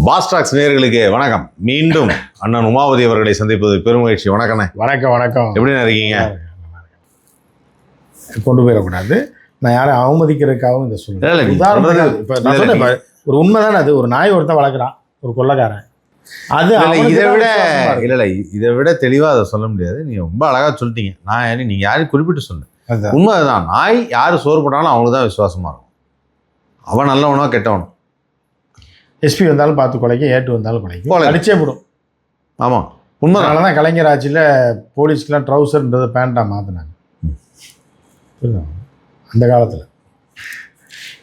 பாஸ்டாக்ஸ் நேயர்களுக்கு வணக்கம். மீண்டும் அண்ணன் உமாபதி அவர்களை சந்திப்பது பெருமகிழ்ச்சி. வணக்கண்ணே. வணக்கம். எப்படிண்ணா இருக்கீங்க? கொண்டு போயிடக்கூடாது. நான் யாரும் அவமதிக்கிறதுக்காகவும் இதை சொல்லுவேன். இப்போ நான் சொன்னேன், ஒரு உண்மைதானே அது. ஒரு நாய் ஒருத்தன் வளர்க்குறான், ஒரு கொள்ளைக்காரன். அது இதை விட தெளிவாக அதை சொல்ல முடியாது. நீங்கள் ரொம்ப அழகாக சொல்லிட்டீங்க. நான் நீங்கள் யாரையும் குறிப்பிட்டு சொன்னேன். உண்மை அதுதான். நாய் யார் சோறு போட்டாலும் அவங்களுக்கு தான் விசுவாசமாக இருக்கும். அவன் நல்லவனோ கெட்டவனோ. எஸ்பி வந்தாலும் பார்த்து குலைக்கும், ஏட்டு வந்தாலும் குலைக்கும், அடிச்சே போடும். ஆமாம், உண்மை. அதனால தான் கலைஞர் ஆட்சியில் போலீஸ்க்கெலாம் ட்ரௌசர்ன்றதை பேண்ட்டாக மாற்றினாங்க அந்த காலத்தில்.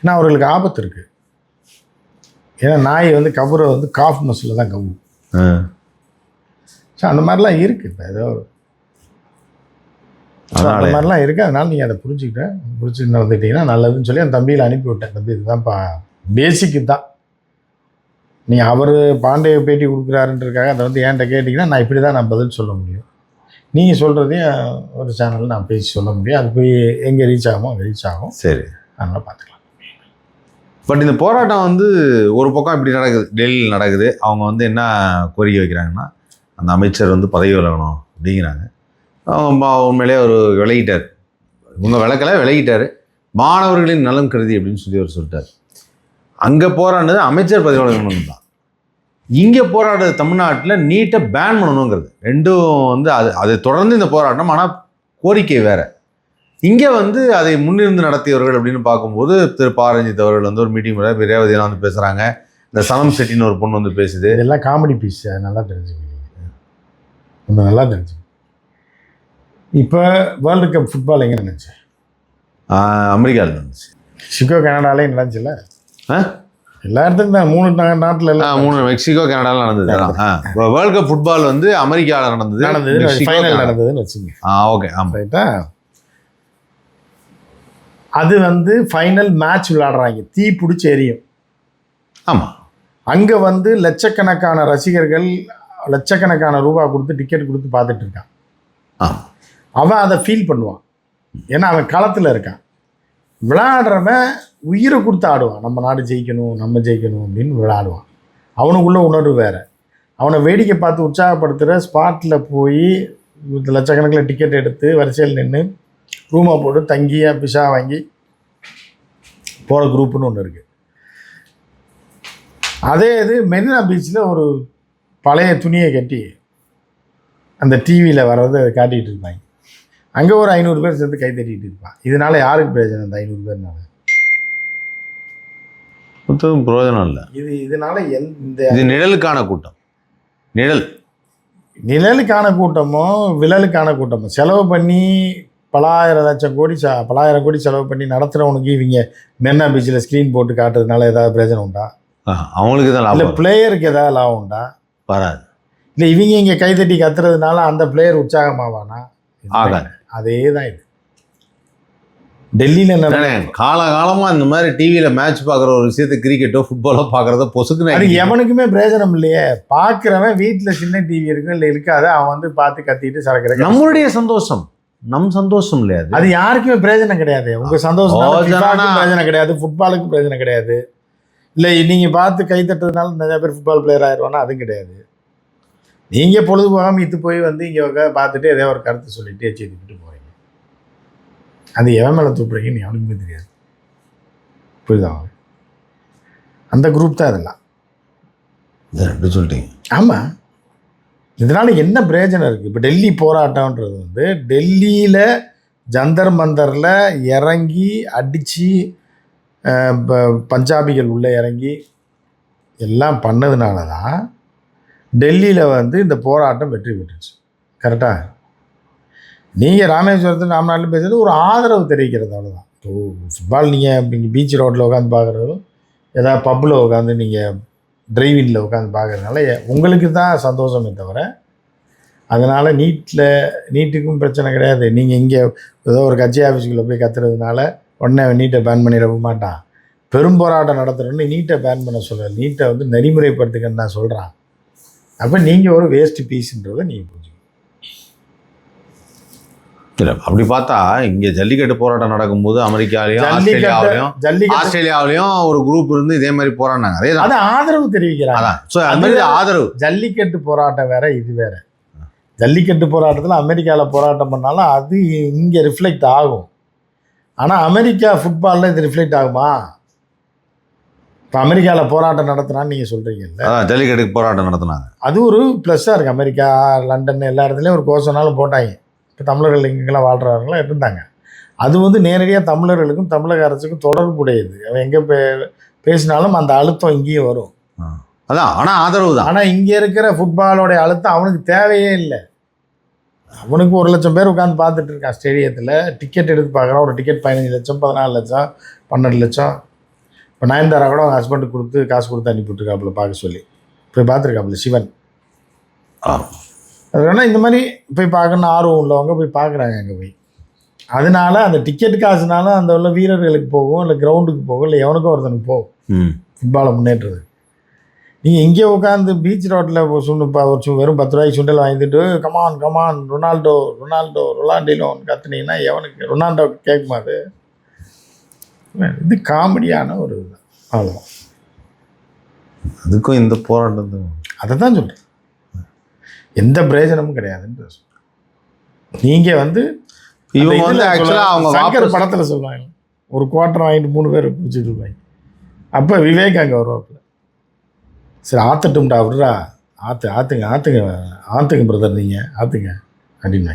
ஏன்னா அவர்களுக்கு ஆபத்து இருக்குது. ஏன்னா நாய் கவுரை காஃப் மசில் தான் கவ்வும். ஸோ அந்த மாதிரிலாம் இருக்குது. இப்போ ஏதோ அந்த மாதிரிலாம் இருக்குது. அதனால் நீங்கள் அதை புரிஞ்சுக்கிட்டு நடந்துக்கிட்டீங்கன்னா நல்லதுன்னு சொல்லி அந்த தம்பியில் அனுப்பி விட்டேன். தம்பி இதுதான்ப்பா பேசிக்கு தான். நீங்கள் அவர் பாண்டிய பேட்டி கொடுக்குறாருன்றதுக்காக அதை என்கிட்ட கேட்டிங்கன்னா நான் இப்படி தான் நான் பதில் சொல்ல முடியும். நீங்கள் சொல்கிறதையும் ஒரு சேனலில் நான் பேசி சொல்ல முடியும். அது போய் எங்கே ரீச் ஆகுமோ அங்கே ரீச் ஆகும். சரி, அதனால் பார்த்துக்கலாம். பட் இந்த போராட்டம் ஒரு பக்கம் இப்படி நடக்குது, டெல்லியில் நடக்குது. அவங்க என்ன கோரிக்கை வைக்கிறாங்கன்னா, அந்த அமைச்சர் பதவி விலகணும் அப்படிங்கிறாங்க. உண்மையிலே அவர் விலகிட்டார். இவங்க விலகிட்டார். மாணவர்களின் நலம் கருதி அப்படின்னு சொல்லி அவர் சொல்லிட்டார். அங்கே போராடுறது அமைச்சர் பதவி விலகணும் தான். இங்கே போராடுறது தமிழ்நாட்டில் நீட்டை பேன் பண்ணணுங்கிறது. ரெண்டும் அது தொடர்ந்து இந்த போராட்டம். ஆனால் கோரிக்கை வேறு. இங்கே அதை முன்னிருந்து நடத்தியவர்கள் அப்படின்னு பார்க்கும்போது திரு பாரஞ்சித் அவர்கள் ஒரு மீட்டிங் ரேவதியெல்லாம் பேசுகிறாங்க. இந்த சனம் செட்டின்னு ஒரு பொண்ணு பேசுது. இதெல்லாம் காமெடி பீஸ். அது நல்லா தெரிஞ்சுக்கணும். நல்லா தெரிஞ்சுக்கணும். இப்போ வேர்ல்டு கப் ஃபுட்பால் எங்கே நடந்துச்சு? அமெரிக்காவில் நடந்துச்சு. மெக்சிகோ கனடாலையும் நடந்துச்சுல்ல. எல்லா இடத்துக்கும் தான். 3 நாட்டில் எல்லாம் 3 மெக்சிகோ கனடாவில் நடந்தது. வேர்ல்டு கப் ஃபுட்பால் அமெரிக்காவில் நடந்தது. ஃபைனல் நடந்ததுன்னு வச்சுங்க. ஓகே, ஆமாம், ரைட்டா. அது ஃபைனல் மேட்ச் விளையாடுறாங்க. தீ பிடிச்சி எரியும். ஆமாம். அங்கே லட்சக்கணக்கான ரசிகர்கள் லட்சக்கணக்கான ரூபா கொடுத்து டிக்கெட் கொடுத்து பார்த்துட்டு இருக்கான். அவன் அதை ஃபீல் பண்ணுவான். ஏன்னா அவன் களத்தில் இருக்கான். விளையாடுறவன் உயிரை கொடுத்து ஆடுவான். நம்ம நாடு ஜெயிக்கணும், நம்ம ஜெயிக்கணும் அப்படின்னு விளையாடுவான். அவனுக்குள்ள உணர்வு வேறு. அவனை வேடிக்கை பார்த்து உற்சாகப்படுத்துகிற ஸ்பாட்டில் போய் லட்சக்கணக்கில் டிக்கெட் எடுத்து வரிசையில் நின்று ரூமை போட்டு தங்கி பிஷா வாங்கி போகிற குரூப்புன்னு ஒன்று இருக்குது. அதே இது மெரினா பீச்சில் ஒரு பழைய துணியை கட்டி அந்த டிவியில் வர்றதை காட்டிகிட்டு இருப்பாங்க. அங்கே ஒரு 500 பேர் சேர்ந்து கை தட்டிகிட்டு இருப்பான். இதனால் யாருக்கு பிரயோஜனம்? அந்த 500 பேர்னால பிரயோஜனம் இல்லை. இதனால இது நிழலுக்கான கூட்டம். நிழலுக்கான கூட்டமோ விழலுக்கான கூட்டமோ செலவு பண்ணி பலாயிரம் கோடி செலவு பண்ணி நடத்துகிறவனுக்கு இவங்க மெரினா பீச்சில் ஸ்க்ரீன் போட்டு காட்டுறதுனால ஏதாவது பிரயோஜனம் உண்டா? அவங்களுக்கு தான் இல்லை பிளேயருக்கு ஏதாவது லாபம் உண்டா? வராது. இல்லை இவங்க இங்கே கைத்தட்டி கத்துறதுனால அந்த பிளேயர் உற்சாகமாவானா? ஆகாது. அதே தான் இது டெல்லியில் காலகாலமாக இந்த மாதிரி டிவியில் மேட்ச் பார்க்குற ஒரு விஷயத்தை கிரிக்கெட்டோ ஃபுட்பாலோ பார்க்குறத பொசுக்குன்னு அது எவனுக்குமே பிரயோஜனம் இல்லையே. பார்க்குறவன் வீட்டில் சின்ன டிவி இருக்கு இல்லை இருக்காது, அவன் பார்த்து கத்திட்டு சரக்கிற நம்மளுடைய சந்தோஷம், நம் சந்தோஷம் இல்லையா? அது யாருக்குமே பிரயோஜனம் கிடையாது. உங்கள் சந்தோஷம் பிரயோஜனம் கிடையாது, ஃபுட்பாலுக்கு பிரயோஜனம் கிடையாது. இல்லை நீங்கள் பார்த்து கை தட்டுறதுனால நிறைய பேர் ஃபுட்பால் பிளேயர் ஆயிடுவானா? அதுவும் கிடையாது. நீங்கள் பொழுதுபோகாமல் இது போய் இங்கே பார்த்துட்டு ஏதோ ஒரு கருத்து சொல்லிட்டு செய்துக்கிட்டு போகிறீங்க. அது எவன் மேலே தூப்புறீங்கன்னு எவனுக்குமே தெரியாது. புரியுதா? அந்த குரூப் தான் இதெல்லாம். சொல்லிட்டீங்க. ஆமாம். இதனால் என்ன பிரயோஜனம் இருக்குது? இப்போ டெல்லி போராட்டம்ன்றது டெல்லியில் ஜந்தர் மந்தரில் இறங்கி அடித்து பஞ்சாபிகள் உள்ளே இறங்கி எல்லாம் பண்ணதுனால தான் டெல்லியில் இந்த போராட்டம் வெற்றி பெற்றுச்சு. கரெக்டாக? நீங்கள் ராமேஸ்வரத்தில் ராம்நாட்டில் பேசுகிறது ஒரு ஆதரவு தெரிவிக்கிறது, அவ்வளோதான். இப்போ ஃபுட்பால் நீங்கள் பீச் ரோட்டில் உட்காந்து பார்க்குறதும் ஏதாவது பப்பில் உட்காந்து நீங்கள் டிரைவிங்கில் உட்காந்து பார்க்குறதுனால உங்களுக்கு தான் சந்தோஷமே தவிர அதனால் நீட்டுக்கும் பிரச்சனை கிடையாது. நீங்கள் இங்கே ஏதோ ஒரு கட்சி ஆஃபீஸுக்குள்ளே போய் கத்துறதுனால உடனே நீட்டை பேன் பண்ணிட மாட்டான். பெரும் போராட்டம் நடத்துகிறோன்னு நீட்டை பேன் பண்ண சொல்கிறேன். நீட்டை நெறிமுறைப்படுத்துக்கன்னு நான் சொல்கிறான். அப்போ நீங்கள் ஒரு வேஸ்ட் பீஸுன்றதை நீங்கள் புரிஞ்சுக்கணும். இல்லை அப்படி பார்த்தா இங்கே ஜல்லிக்கட்டு போராட்டம் நடக்கும்போது அமெரிக்காலையும் ஆஸ்திரேலியாவிலையும் ஒரு குரூப் இருந்து இதே மாதிரி போராடினாங்க. அதே தான் ஆதரவு தெரிவிக்கிறாங்க. அதான் ஸோ அது மாதிரி ஆதரவு. ஜல்லிக்கட்டு போராட்டம் வேற, இது வேற. ஜல்லிக்கட்டு போராட்டத்தில் அமெரிக்காவில் போராட்டம் பண்ணாலும் அது இங்கே ரிஃப்ளெக்ட் ஆகும். ஆனால் அமெரிக்கா ஃபுட்பாலில் இது ரிஃப்ளெக்ட் ஆகுமா? இப்போ அமெரிக்காவில் போராட்டம் நடத்தினான்னு நீங்கள் சொல்கிறீங்கல்ல, ஜல்லிக்கட்டுக்கு போராட்டம் நடத்தினாங்க. அது ஒரு ப்ளஸ்ஸாக இருக்குது. அமெரிக்கா, லண்டன் எல்லா இடத்துலையும் ஒரு கோஷனாலும் போட்டாங்க. இப்போ தமிழர்கள் இங்கெல்லாம் வாழ்கிறவங்களாம் இருந்தாங்க. அது நேரடியாக தமிழர்களுக்கும் தமிழக அரசுக்கும் தொடர்புடையது. அவன் எங்கே பேசினாலும் அந்த அழுத்தம் இங்கேயும் வரும். அதான், ஆனால் ஆதரவு தான். ஆனால் இங்கே இருக்கிற ஃபுட்பாலோடைய அழுத்தம் அவனுக்கு தேவையே இல்லை. அவனுக்கு 1 லட்சம் பேர் உட்காந்து பார்த்துட்டு இருக்கான் ஸ்டேடியத்தில். டிக்கெட் எடுத்து பார்க்குறான். ஒரு டிக்கெட் 15 லட்சம், 14 லட்சம், 12 லட்சம். இப்போ நயன்தாரா கூட அவங்க ஹஸ்பண்டுக்கு கொடுத்து காசு கொடுத்து அனுப்பிவிட்டுருக்காப்புல பார்க்க சொல்லி. போய் பார்த்துருக்காப்புல சிவன். அது வேணால் இந்த மாதிரி போய் பார்க்கணுன்னு ஆர்வம் உள்ளவங்க போய் பார்க்குறாங்க அங்கே போய். அதனால அந்த டிக்கெட் காசுனாலும் அந்த உள்ள வீரர்களுக்கு போகும், இல்லை கிரவுண்டுக்கு போகும், இல்லை எவனுக்கும் ஒருத்தனுக்கு போகும் ஃபுட்பாலை முன்னேற்றுறது. நீங்கள் இங்கே உட்காந்து பீச் ரோட்டில் வெறும் 10 ரூபாய்க்கு சுண்டல் வாங்கிட்டு கமான் கமான் ரொனால்டோ ரொனால்டோ ரொனால்டினோன்னு கற்றுனீங்கன்னா எவனுக்கு ரொனால்டோ கேட்குமா? அது இது காமெடியான ஒரு அவ்வளோ. அதுக்கும் இந்த போராட்டத்துக்கும் அதை தான் சொல்கிறேன். எந்த பிரயோஜனமும் கிடையாதுன்னு நீங்கள் இவங்க ஆக்சுவலாக அவங்க சங்கர் படத்தில் சொல்லுவாங்க, ஒரு குவார்ட்டர் வாங்கிட்டு 3 பேர் பிடிச்சிட்டு இருப்பாங்க. அப்போ விவேக் அங்கே வருவாப்புல, சரி ஆற்றட்டும்டா விட்றா, ஆற்றுங்க பிரதர், நீங்கள் ஆற்றுங்க அப்படின்னா,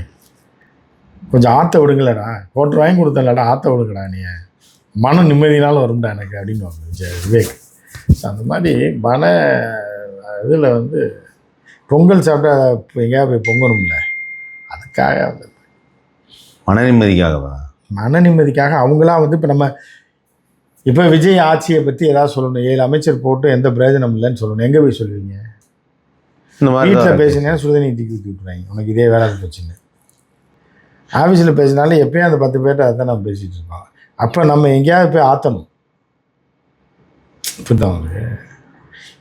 கொஞ்சம் ஆற்ற விடுங்களடா, குவார்ட்டர் வாங்கி கொடுத்தலடா, ஆற்ற விடுங்கடா, நீ மன நிம்மதினாலும் வரும்டா எனக்கு அப்படின்னு விவேக். அந்த மாதிரி இதில் பொங்கல் சாப்பிட்டா எங்கேயா போய் பொங்கணும்ல, அதுக்காக மன நிம்மதிக்காகவா? மன நிம்மதிக்காக அவங்களாம் இப்போ விஜய் ஆட்சியை பற்றி ஏதாவது சொல்லணும், 7 அமைச்சர் போட்டு எந்த பிரயோஜனம் இல்லைன்னு சொல்லணும். எங்கே போய் சொல்லுவீங்க? இந்த மாதிரி வீட்டில் பேசினேன் சுடுதண்ணி தூக்கி ஊற்றி விட்டுறாங்க, உனக்கு இதே வேலை போச்சுன்னு. ஆஃபீஸில் பேசினாலும் எப்பயும் அந்த 10 பேர்ட்ட அதை தான் நம்ம பேசிகிட்டு இருக்கோம். அப்போ நம்ம எங்கேயாவது போய் ஆற்றணும். இப்படிதான்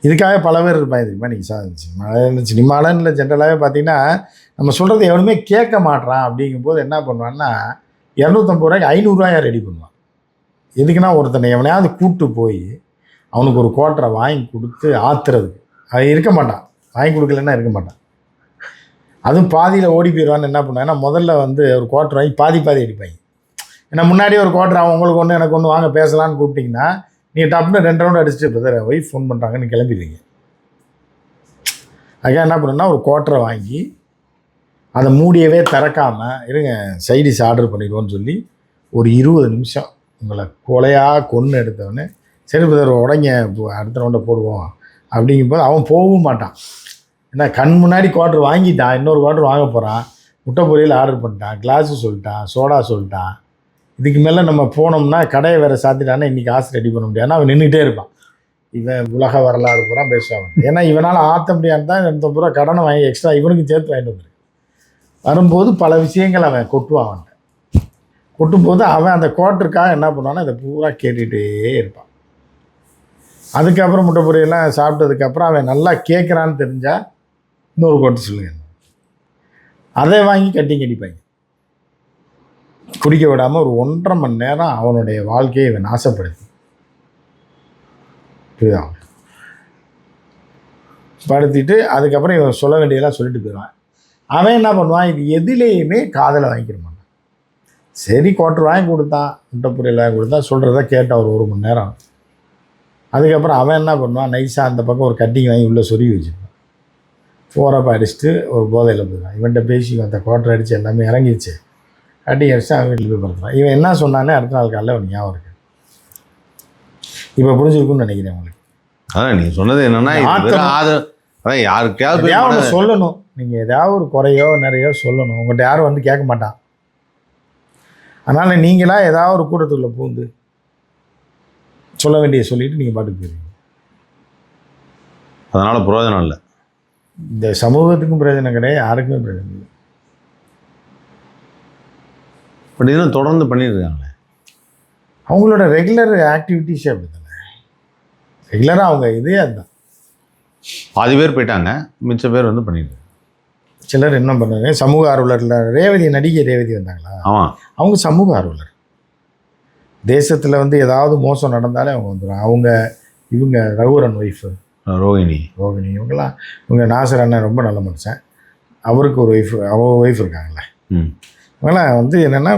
இதுக்காக பல பேர் இருப்பாங்க தெரியுமா? நீங்கள் சினிமாலன்னு இல்லை, ஜென்ரலாகவே பார்த்தீங்கன்னா நம்ம சொல்கிறது எவனுமே கேட்க மாட்டான். அப்படிங்கும்போது என்ன பண்ணுவான்னா 250 ரூபாய்க்கு 500 ரூபாயா ரெடி பண்ணுவான். எதுக்குன்னா ஒருத்தனை எவனையாவது கூப்பிட்டு போய் அவனுக்கு ஒரு குவார்ட்டரை வாங்கி கொடுத்து ஆற்றுறதுக்கு. அது இருக்க மாட்டான், வாங்கி கொடுக்கலன்னா இருக்க மாட்டான். அதுவும் பாதியில் ஓடி போயிடுவான்னு என்ன பண்ணுவாங்கன்னா முதல்ல ஒரு குவார்ட்டர் வாங்கி பாதி அடிப்பாங்க. ஏன்னா முன்னாடியே ஒரு குவார்ட்டர் அவன் உங்களுக்கு ஒன்று எனக்கு ஒன்று வாங்க பேசலான்னு கூப்பிட்டிங்கன்னா நீங்கள் டப்புன்னு 2 ரவுண்டு அடிச்சுட்டு பிரதர் ஒய்ஃப் ஃபோன் பண்ணுறாங்கன்னு கிளம்பிடுவீங்க. அதுக்காக என்ன பண்ணுன்னா ஒரு குவார்ட்டரை வாங்கி அதை மூடியவே திறக்காமல் இருங்க சைடிஷ் ஆர்டர் பண்ணிடுவோன்னு சொல்லி ஒரு 20 நிமிஷம் உங்களை கொலையாக கொன்று எடுத்தவொடனே சரி பிரதர் உடைங்க அடுத்த ரவுண்டை போடுவோம் அப்படிங்கும்போது அவன் போகவும் மாட்டான். ஏன்னா கண் முன்னாடி குவார்ட்டர் வாங்கிட்டான், இன்னொரு குவார்ட்டர் வாங்க போகிறான், முட்டை பொரியல் ஆர்டர் பண்ணிட்டான், கிளாஸு சொல்லிட்டான், சோடா சொல்லிட்டான். இதுக்கு மேலே நம்ம போனோம்னா கடையை வேறு சாத்திட்டானா இன்றைக்கி காசு ரெடி பண்ண முடியாது. அவன் நின்றுட்டே இருப்பான். இவன் உலக வரலாறு பூரா பேசுவான். ஏன்னா இவனால் ஆற்ற முடியாது தான் 250 ரூபா கடனை வாங்கி எக்ஸ்ட்ரா இவனுக்கு சேர்த்து வாங்கிட்டு வந்துருக்கு. வரும்போது பல விஷயங்கள் அவன் கொட்டுவான். அவன்கிட்ட கொட்டும்போது அவன் அந்த குவார்ட்டருக்காக என்ன பண்ணுவான்னா இதை பூரா கேட்டுகிட்டே இருப்பான். அதுக்கப்புறம் முட்டை பொரியெல்லாம் சாப்பிட்டதுக்கப்புறம் அவன் நல்லா கேட்குறான்னு தெரிஞ்சால் இன்னொரு குவார்ட்டர் சொல்லுங்கள், அதை வாங்கி கட்டிங் அடிப்பாங்க. குடிக்க விடாமல் ஒரு 1.5 மணி நேரம் அவனுடைய வாழ்க்கையை இவன் நாசப்படுத்தி புரியுதான் படுத்திட்டு அதுக்கப்புறம் இவன் சொல்ல வேண்டியதெல்லாம் சொல்லிட்டு போயிடுவான். அவன் என்ன பண்ணுவான், இது எதுலேயுமே காதலை வாங்கிக்கிற மாட்டான். சரி குவார்ட்டர் வாங்கி கொடுத்தான், முட்டை பொரியல் வாங்கி கொடுத்தான், சொல்கிறத கேட்டான் ஒரு 1 மணி நேரம். அதுக்கப்புறம் அவன் என்ன பண்ணுவான், நைஸாக அந்த பக்கம் ஒரு கட்டிங் வாங்கி உள்ளே சொருகி வச்சுருப்பான். போகிறப்ப அடிச்சுட்டு ஒரு போதையில் போயிடுவான். இவன்கிட்ட பேசி அந்த குவார்ட்டர் அடித்து எல்லாமே இறங்கிடுச்சு, கட்டிங் அடிச்சு அவன் வீட்டில் போய் படுத்துறான். இவன் என்ன சொன்னானே அடுத்த நாள் காலையில் அவனுக்கு ஞாபகம் இருக்கு. இப்போ புரிஞ்சிருக்குன்னு நினைக்கிறேன் உங்களுக்கு. அதான் நீங்கள் சொன்னது என்னென்னா யாருக்கையாவது சொல்லணும். நீங்கள் ஏதாவது ஒரு குறையோ நிறையோ சொல்லணும். உங்கள்கிட்ட யாரும் கேட்க மாட்டான். அதனால் நீங்களாக ஏதாவது ஒரு கூட்டத்துக்குள்ளே பூந்து சொல்ல வேண்டிய சொல்லிவிட்டு நீங்கள் பாட்டுக்கு போயிருவீங்க. அதனால் பிரயோஜனம் இல்லை. இந்த சமூகத்துக்கும் பிரயோஜனம் கிடையாது, யாருக்குமே பிரயோஜனம் இல்லை. பட் இன்னும் தொடர்ந்து பண்ணியிருக்காங்களே. அவங்களோட ரெகுலர் ஆக்டிவிட்டிஸே அப்படி தானே. ரெகுலராக அவங்க இதே அதுதான். பாதி பேர் போயிட்டாங்க, மிச்ச பேர் பண்ணிட்டு சிலர் என்ன பண்ணுறாங்க, சமூக ஆர்வலரில் ரேவதி, நடிகை ரேவதி வந்தாங்களா, ஆமாம், அவங்க சமூக ஆர்வலர். தேசத்தில் வந்து ஏதாவது மோசம் நடந்தாலே அவங்க வந்துடும். இவங்க ரகுவரன் ஒய்ஃபு ரோகிணி இவங்க நாசர் அண்ணன் ரொம்ப நல்ல மனுஷன். அவருக்கு ஒரு ஒய்ஃப் இருக்காங்களே. இவங்களாம் வந்து என்னென்னா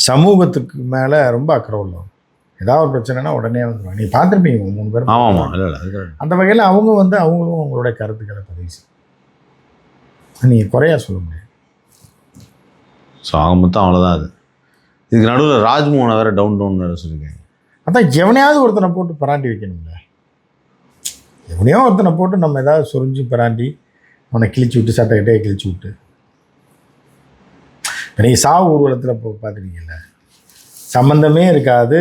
சமூகத்துக்கு மேலே ரொம்ப அக்கறை உள்ளவங்க. ஏதாவது ஒரு பிரச்சனைனா உடனே வந்துடுவாங்க. நீங்கள் பார்த்துருப்பீங்க 3 பேர். ஆமாம், அந்த வகையில் அவங்களும் அவங்களோட கருத்துக்களை பதிவு செய்யும். நீங்கள் குறையா சொல்ல முடியாது. ஸோ ஆக மொத்தம் அவ்வளோதான். அது இதுக்கு நடுவில் ராஜ்மோகனை வேறு டவுன் சொல்லியிருக்காங்க. அதான் எவனையாவது ஒருத்தனை போட்டு பராண்டி வைக்கணும்ல. எவனையோ ஒருத்தனை போட்டு நம்ம ஏதாவது சொரிஞ்சு பராண்டி அவனை கிழிச்சு விட்டு, சட்டைக்கிட்டே கிழிச்சு விட்டு. இப்போ நீங்கள் சாவு ஊர்வலத்தில் பார்த்துருக்கீங்கல்ல, சம்மந்தமே இருக்காது,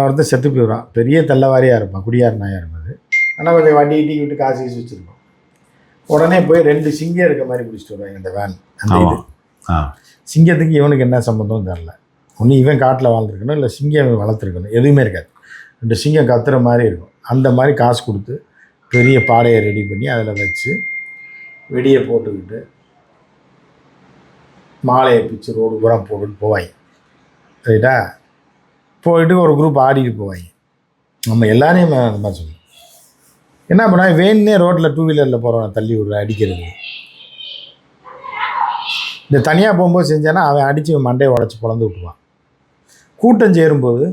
ஒருத்தர் செத்து போயிடுவான். பெரிய தள்ளவாரியாக இருப்பான், குடியார் நாயாக இருப்பது. ஆனால் கொஞ்சம் வண்டி இட்டி விட்டு காசு வச்சுருக்கோம். உடனே போய் 2 சிங்கம் இருக்க மாதிரி பிடிச்சிட்டு வருவாங்க இந்த வேன். அந்த இது சிங்கத்துக்கு இவனுக்கு என்ன சம்மந்தம் தெரில. ஒன்று இவன் காட்டில் வாழ்ந்துருக்கணும், இல்லை சிங்கம் வளர்த்துருக்கணும். எதுவுமே இருக்காது. 2 சிங்கம் கத்துற மாதிரி இருக்கும். அந்த மாதிரி காசு கொடுத்து பெரிய பாடையை ரெடி பண்ணி அதில் வச்சு வெடியை போட்டுக்கிட்டு மாலையை பிச்சு ரோடு பூரா போட்டுட்டு போவாங்க. ரைட்டா? போயிட்டு ஒரு குரூப் ஆடிட்டு போவாங்க. நம்ம எல்லாரையும் அந்த மாதிரி சொல்லணும். என்ன பண்ணா வேணுன்னே ரோட்டில் 2 வீலரில் போகிறவனை தள்ளி விடுற அடிக்கிறது. இந்த தனியாக போகும்போது செஞ்சானா அவன் அடித்து மண்டையை உடச்சி பொழந்து விட்டுருவான். கூட்டம் சேரும்போது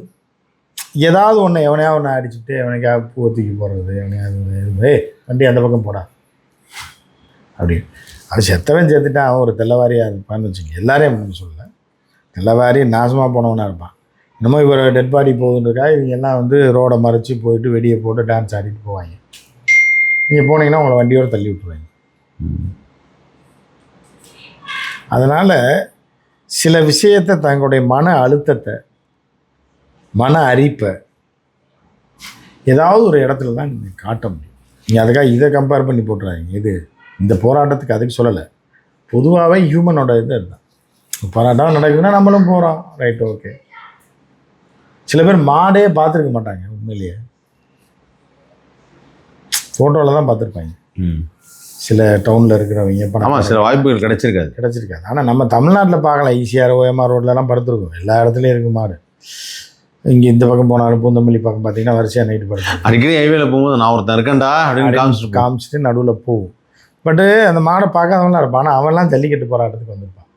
ஏதாவது ஒன்று எவனையாக ஒன்று அடிச்சுட்டு எவனைக்காக பூ தூக்கி போடுறது, எவனையாவது வண்டி அந்த பக்கம் போடா அப்படின்னு. அது செத்தவன் சேர்த்துட்டான், அவன் ஒரு தெல்லவாரியாக இருப்பான்னு வச்சுக்கோங்க. எல்லாரையும் சொல்லலை, தெல்லவாரி நாசமாக போனவனாக இருப்பான். இன்னமும் இவர் டெட் பாடி போகுதுன்றக்கா இவங்க எல்லாம் வந்து ரோடை மறைச்சி போயிட்டு வெடியை போட்டு டான்ஸ் ஆடிட்டு போவாங்க. நீங்கள் போனீங்கன்னா உங்களை வண்டியோடு தள்ளி விட்டுருவாங்க. அதனால் சில விஷயத்தை தங்களுடைய மன அழுத்தத்தை, மன அரிப்பை ஏதாவது ஒரு இடத்துல தான் நீங்கள் காட்ட முடியும். நீங்கள் அதுக்காக இதை கம்பேர் பண்ணி போட்டுறாங்க. இது இந்த போராட்டத்துக்கு அதுக்கு சொல்லலை, பொதுவாகவே ஹியூமனோட இது அதுதான். போராட்டம் நடக்குதுன்னா நம்மளும் போகிறோம், ரைட், ஓகே. சில பேர் மாடே பார்த்துருக்க மாட்டாங்க, உண்மையிலேயே ஃபோட்டோவில் தான் பார்த்துருப்பாங்க. சில டவுனில் இருக்கிறவங்க ஆமாம், சில வாய்ப்புகள் கிடைச்சிருக்காது. ஆனால் நம்ம தமிழ்நாட்டில் பார்க்கலாம், ஈஸியாக ஓஎம்ஆர் ரோட்லலாம் படுத்துருக்கோம். எல்லா இடத்துலையும் இருக்குது மாடு. இங்கே இந்த பக்கம் போனாலும் பூந்தமல்லி பக்கம் பார்த்தீங்கன்னா வரிசையாக நைட்டு படுத்து அடிக்கடி ஹைவேல போகும்போது நான் ஒருத்தன் இருக்கேன்டா அப்படின்னு காமிச்சிட்டு நடுவில் போகும். பட்டு அந்த மாடை பார்க்காதவங்களாம் இருப்பான். ஆனால் அவன்லாம் ஜல்லிக்கட்டு போராட்டத்துக்கு வந்திருப்பான்.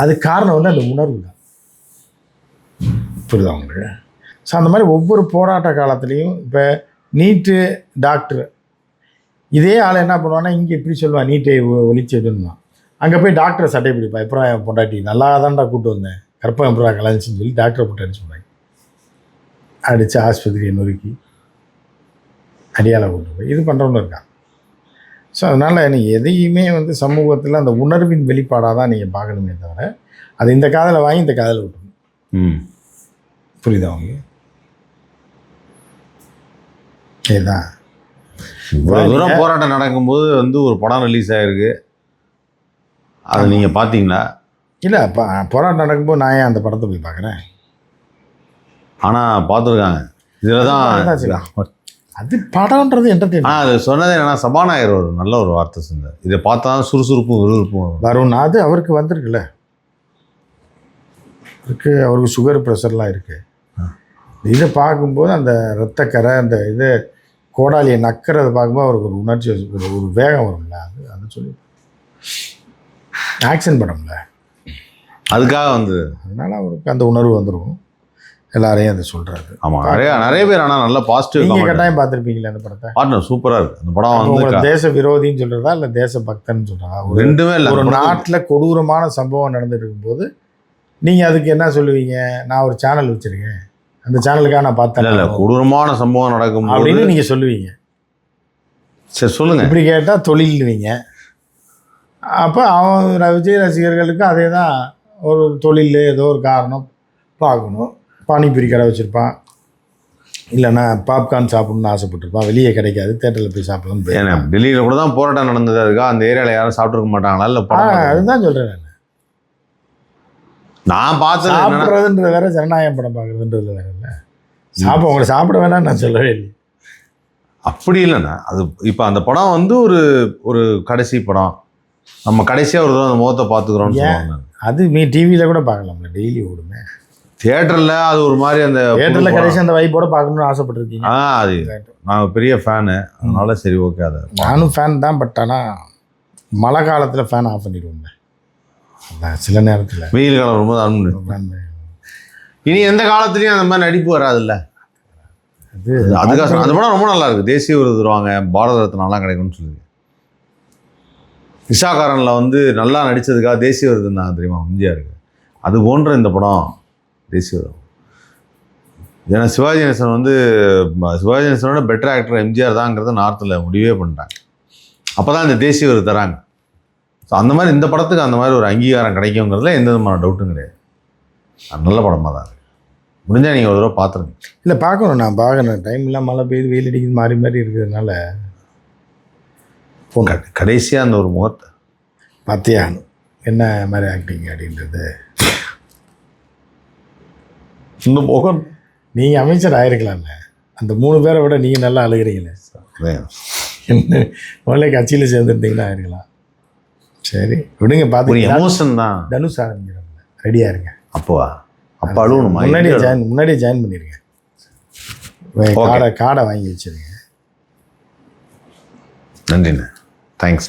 அது காரணம் வந்து அந்த உணர்வு தான். புரியுதா உங்களுக்கு? ஸோ அந்த மாதிரி ஒவ்வொரு போராட்ட காலத்துலேயும் இப்போ நீட்டு டாக்டர் இதே ஆள் என்ன பண்ணுவான்னா, இங்கே இப்படி சொல்லுவான், நீட்டை ஒழிச்சிடுன்னுவான். அங்கே போய் டாக்டரை சட்டை பிடிப்பா, எப்பறம் என் பொண்டாட்டி நல்லா தான்டா கூப்பிட்டு வந்தேன், கற்பகம் எப்படா கலாஞ்சின்னு சொல்லி டாக்டரை போட்டு அடிச்சு போனாங்க. அடித்து ஆஸ்பத்திரியை நொறுக்கி அடியால் கூட்டு போய் இது பண்ணுறவனு இருக்கான். ஸோ அதனால் நீங்கள் எதையுமே வந்து சமூகத்தில் அந்த உணர்வின் வெளிப்பாடாக தான் நீங்கள் பார்க்கணுமே தவிர, அது இந்த காதில் வாங்கி இந்த காதில் விட்டுணும். புரியுதா அவங்க? இதுதான் இவ்வளோ தூரம் போராட்டம் நடக்கும்போது வந்து ஒரு படம் ரிலீஸ் ஆகிருக்கு, அதை நீங்கள் பார்த்தீங்களா? இல்லை, போராட்டம் நடக்கும்போது நான் ஏன் அந்த படத்தை போய் பார்க்குறேன்? ஆனால் பார்த்துருக்காங்க. இதில் தான் அது படம்ன்றது என்டர்டெயின்மெண்ட். அது சொன்னது என்னன்னா, சபாநாயகர் ஒரு நல்ல ஒரு வார்த்தை சொன்னார், இதை பார்த்தா தான் சுறுசுறுப்பும் விறுவிறுப்பும் வரும். அது அவருக்கு வந்திருக்குல்ல, அவருக்கு சுகர் ப்ரெஷர்லாம் இருக்குது. இதை பார்க்கும்போது அந்த இரத்தக்கரை, அந்த இது கோடாலியை நக்கிறத பார்க்கும்போது அவருக்கு ஒரு உணர்ச்சி, ஒரு வேகம் வரும்ல, அது சொல்லி ஆக்ஷன் படம்ல, அதுக்காக வந்து அதனால் அவருக்கு அந்த உணர்வு வந்துடும். எல்லாரையும் அதை சொல்கிறாரு. ஆமாம், நிறைய பேர் ஆனால் நல்ல பாசிட்டிவ். நீங்கள் கட்டாயம் பார்த்துருப்பீங்களா அந்த படத்தை? பார்த்து சூப்பராக இருக்குது அந்த படம். வந்து தேச விரோதின்னு சொல்கிறதா இல்லை தேச பக்தன்னு சொல்கிறதா? ரெண்டுமே இல்லை. ஒரு நாட்டில் கொடூரமான சம்பவம் நடந்துட்டு இருக்கும்போது நீங்கள் அதுக்கு என்ன சொல்லுவீங்க? நான் ஒரு சேனல் வச்சுருக்கேன், அந்த சேனலுக்காக நான் பார்த்தேன். இல்லை, கொடூரமான சம்பவம் நடக்கும் அப்படின்னு நீங்கள் சொல்லுவீங்க. சரி, சொல்லுங்கள். இப்படி கேட்டால் தொழில்னுவீங்க. அப்போ அவன் விஜய் ரசிகர்களுக்கு அதே தான், ஒரு தொழில் ஏதோ ஒரு காரணம் பார்க்கணும். பானிபூரி கடை வச்சுருப்பான், இல்லைன்னா பாப்கார்ன் சாப்பிட்ணுன்னு ஆசைப்பட்டிருப்பான், வெளியே கிடைக்காது, தேட்டரில் போய் சாப்பிடலாம். ஏன்னா டெல்லியில் கூட தான் போராட்டம் நடந்தது, அதுக்காக அந்த ஏரியாவில் யாரும் சாப்பிட்ருக்க மாட்டாங்களா? இல்லை, அதுதான் சொல்கிறேன் நான் பார்த்து சாப்பிட்றதுன்றது வேற, ஜனநாயகம் படம் பார்க்குறதுன்றது வேற. இல்லை, உங்களை சாப்பிட வேணாம்னு நான் சொல்லவே இல்லை. அப்படி இல்லைண்ணா, அது இப்போ அந்த படம் வந்து ஒரு ஒரு கடைசி படம், நம்ம கடைசியாக ஒரு தடவை அந்த முகத்தை பார்த்துக்குறோம்னு சொல்லுவாங்க. அது நீ டிவியில் கூட பார்க்கலாம்ல, டெய்லி ஓடுமே. தியேட்டரில் அது ஒரு மாதிரி அந்த தியேட்டரில் கடைசி அந்த வைப்போட பார்க்கணும்னு ஆசைப்பட்டிருக்கீங்க? அது நான் பெரிய ஃபேனு, அதனால சரி ஓகே. அதை நானும் ஃபேன் தான், பட் ஆனால் மழை காலத்தில் ஃபேன் ஆஃப் பண்ணிடுவோங்க. சில நேரத்தில் வெயில் காலம் ரொம்ப அன்பு. இனி எந்த காலத்துலேயும் அந்த மாதிரி நடிப்பு வராதுல்ல. அதுக்காக அந்த படம் ரொம்ப நல்லா இருக்குது. தேசிய விருது தருவாங்க, பாரத ரத்னாலாம் கிடைக்கும்னு சொல்லுது. விசாகாரனில் வந்து நல்லா நடித்ததுக்காக தேசிய விருது தான் தெரியுமா எம்ஜிஆருக்கு. அது போன்ற இந்த படம் தேசிய விருது. ஏன்னா சிவாஜி கணேசன் வந்து சிவாஜி கணேசனோட பெட்டர் ஆக்டர் எம்ஜிஆர் தாங்கிறத நார்த்தில் முடிவே பண்ணிட்டாங்க. அப்போ தான் இந்த தேசிய விருது தராங்க. ஸோ அந்த மாதிரி இந்த படத்துக்கு அந்த மாதிரி ஒரு அங்கீகாரம் கிடைக்குங்கிறதுல எந்த விதமான டவுட்டும் கிடையாது. நல்ல படமாக தான் இருக்குது. முடிஞ்சால் நீங்கள் ஒரு தடவை பார்த்துருங்க. இல்லை பார்க்கணும், நான் பார்க்கணும். டைம்லாம் மழை பெய்யுது, வெயில் அடிக்குது, மாறி மாறி இருக்கிறதுனால கடைசியாக அந்த ஒரு முகத்தை பார்த்தியா என்ன மாதிரி ஆக்டிங் அப்படின்றது. இன்னும் முகம் நீங்கள் அமைச்சர் ஆயிருக்கலாம்ல, அந்த 3 பேரை விட நீங்கள் நல்லா அழுகிறீங்களே. என்ன முதல்ல கட்சியில் சேர்ந்துருந்தீங்கன்னா ஆயிருக்கலாம். சரி விடுங்க, பார்த்து எமோஷன் தான். தனுஷ் ஆரம்பிக்கிறாங்க, ரெடியாக இருங்க. அப்போவா? அப்போ அழுவணுமா? முன்னாடியே ஜாயின் பண்ணிடுங்க. காடை வாங்கி வச்சுருங்க. நன்றிண்ணே, தேங்க்ஸ்.